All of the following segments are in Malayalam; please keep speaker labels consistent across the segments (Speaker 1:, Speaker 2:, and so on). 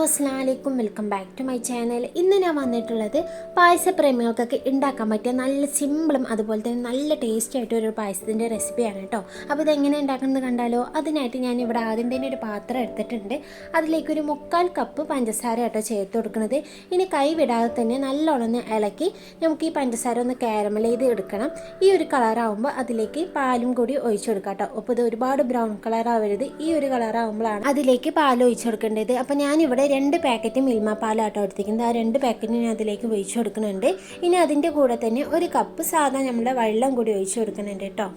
Speaker 1: അസ്സലാമു അലൈക്കും, welcome back to my channel. ഇന്ന് ഞാൻ വന്നിട്ടുള്ളത് പായസപ്രേമികൾക്കൊക്കെ ഉണ്ടാക്കാൻ പറ്റിയ നല്ല സിമ്പിളും അതുപോലെ തന്നെ നല്ല ടേസ്റ്റി ആയിട്ടൊരു പായസത്തിൻ്റെ റെസിപ്പിയാണ് കേട്ടോ. അപ്പോൾ ഇതെങ്ങനെ ഉണ്ടാക്കുന്നത് കണ്ടാലോ? അതിനായിട്ട് ഞാൻ ഇവിടെ ആദ്യം തന്നെ ഒരു പാത്രം എടുത്തിട്ടുണ്ട്. അതിലേക്കൊരു 3/4 കപ്പ് പഞ്ചസാര കേട്ടോ ചേർത്ത് കൊടുക്കുന്നത്. ഇനി കൈ വിടാതെ തന്നെ നല്ലോണം ഇളക്കി നമുക്ക് ഈ പഞ്ചസാര ഒന്ന് കാരമൽ ചെയ്ത് എടുക്കണം. ഈ ഒരു കളറാകുമ്പോൾ അതിലേക്ക് പാലും കൂടി ഒഴിച്ചു കൊടുക്കാം കേട്ടോ. അപ്പോൾ ഇത് ഒരുപാട് ബ്രൗൺ കളറാവരുത്, ഈ ഒരു കളറാകുമ്പോഴാണ് അതിലേക്ക് പാൽ ഒഴിച്ചു കൊടുക്കേണ്ടത്. അപ്പോൾ ഞാനിവിടെ 2 പാക്കറ്റ് മിൽമ പാലാട്ടോ എടുത്തിരിക്കുന്നത്. ആ 2 പാക്കറ്റ് ഞാൻ അതിലേക്ക് ഒഴിച്ചു കൊടുക്കുന്നുണ്ട്. ഇനി അതിൻ്റെ കൂടെ തന്നെ 1 കപ്പ് സാധാ നമ്മുടെ വെള്ളം കൂടി ഒഴിച്ചു കൊടുക്കുന്നുണ്ട് കേട്ടോ.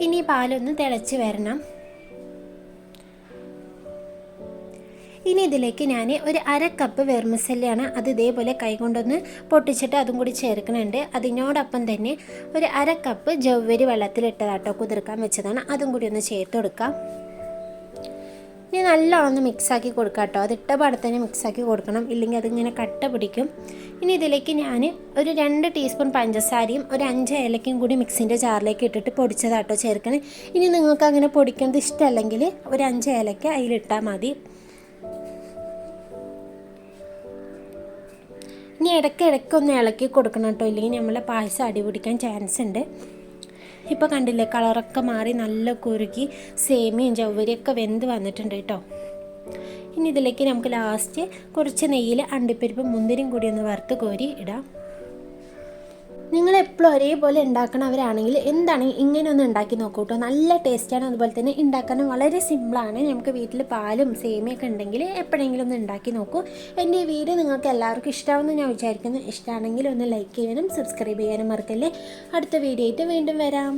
Speaker 1: ഇനി പാലൊന്ന് തിളച്ച് വരണം. ഇനി ഇതിലേക്ക് ഞാൻ ഒരു 1/2 കപ്പ് വെർമിസെല്ലിയാണ്, അത് ഇതേപോലെ കൈകൊണ്ടൊന്ന് പൊട്ടിച്ചിട്ട് അതും കൂടി ചേർക്കുന്നുണ്ട്. അതിനോടൊപ്പം തന്നെ ഒരു 1/2 കപ്പ് ജവ്വരി വെള്ളത്തിലിട്ടതാട്ടോ കുതിർക്കാൻ വെച്ചതാണ്, അതും കൂടി ഒന്ന് ചേർത്ത് കൊടുക്കാം. ഇനി നല്ലോണം ഒന്ന് മിക്സാക്കി കൊടുക്കാം കേട്ടോ. അതിട്ട പാടെ തന്നെ മിക്സാക്കി കൊടുക്കണം, ഇല്ലെങ്കിൽ അതിങ്ങനെ കട്ട പിടിക്കും. ഇനി ഇതിലേക്ക് ഞാൻ ഒരു 2 ടീസ്പൂൺ പഞ്ചസാരയും ഒരു 5 ഏലക്കയും കൂടി മിക്സിൻ്റെ ജാറിലേക്ക് ഇട്ടിട്ട് പൊടിച്ചതാട്ടോ ചേർക്കണം. ഇനി നിങ്ങൾക്ക് അങ്ങനെ പൊടിക്കുന്നത് ഇഷ്ടമല്ലെങ്കിൽ ഒരു 5 ഏലക്ക അതിലിട്ടാൽ മതി. ഇനി ഇടയ്ക്ക് ഒന്ന് ഇളക്കി കൊടുക്കണം കേട്ടോ, ഇല്ലെങ്കിൽ നമ്മളെ പായസം അടി പിടിക്കാൻ ചാൻസ് ഉണ്ട്. ഇപ്പോൾ കണ്ടില്ലേ, കളറൊക്കെ മാറി നല്ല കുറുകി സേമിയയും ജവ്വരിയൊക്കെ വെന്ത് വന്നിട്ടുണ്ട് കേട്ടോ. ഇനി ഇതിലേക്ക് നമുക്ക് ലാസ്റ്റ് കുറച്ച് നെയ്യിൽ അണ്ടിപ്പരിപ്പും മുന്തിരിയും കൂടി ഒന്ന് വറുത്ത് കോരി ഇടാം. നിങ്ങളെപ്പോഴും ഒരേപോലെ ഉണ്ടാക്കണവരാണെങ്കിൽ എന്താണെങ്കിൽ ഇങ്ങനെ ഒന്ന് ഉണ്ടാക്കി നോക്കൂ കേട്ടോ. നല്ല ടേസ്റ്റാണ്, അതുപോലെ തന്നെ ഉണ്ടാക്കാനും വളരെ സിമ്പിളാണ്. നമുക്ക് വീട്ടിൽ പാലും സേമിയൊക്കെ ഉണ്ടെങ്കിൽ എപ്പോഴെങ്കിലും ഒന്ന് ഉണ്ടാക്കി നോക്കൂ. എൻ്റെ ഈ വീഡിയോ നിങ്ങൾക്ക് എല്ലാവർക്കും ഇഷ്ടമാവുമെന്ന് ഞാൻ വിചാരിക്കുന്നു. ഇഷ്ടമാണെങ്കിൽ ഒന്ന് ലൈക്ക് ചെയ്യാനും സബ്സ്ക്രൈബ് ചെയ്യാനും മറക്കല്ലേ. അടുത്ത വീഡിയോ ആയിട്ട് വീണ്ടും വരാം.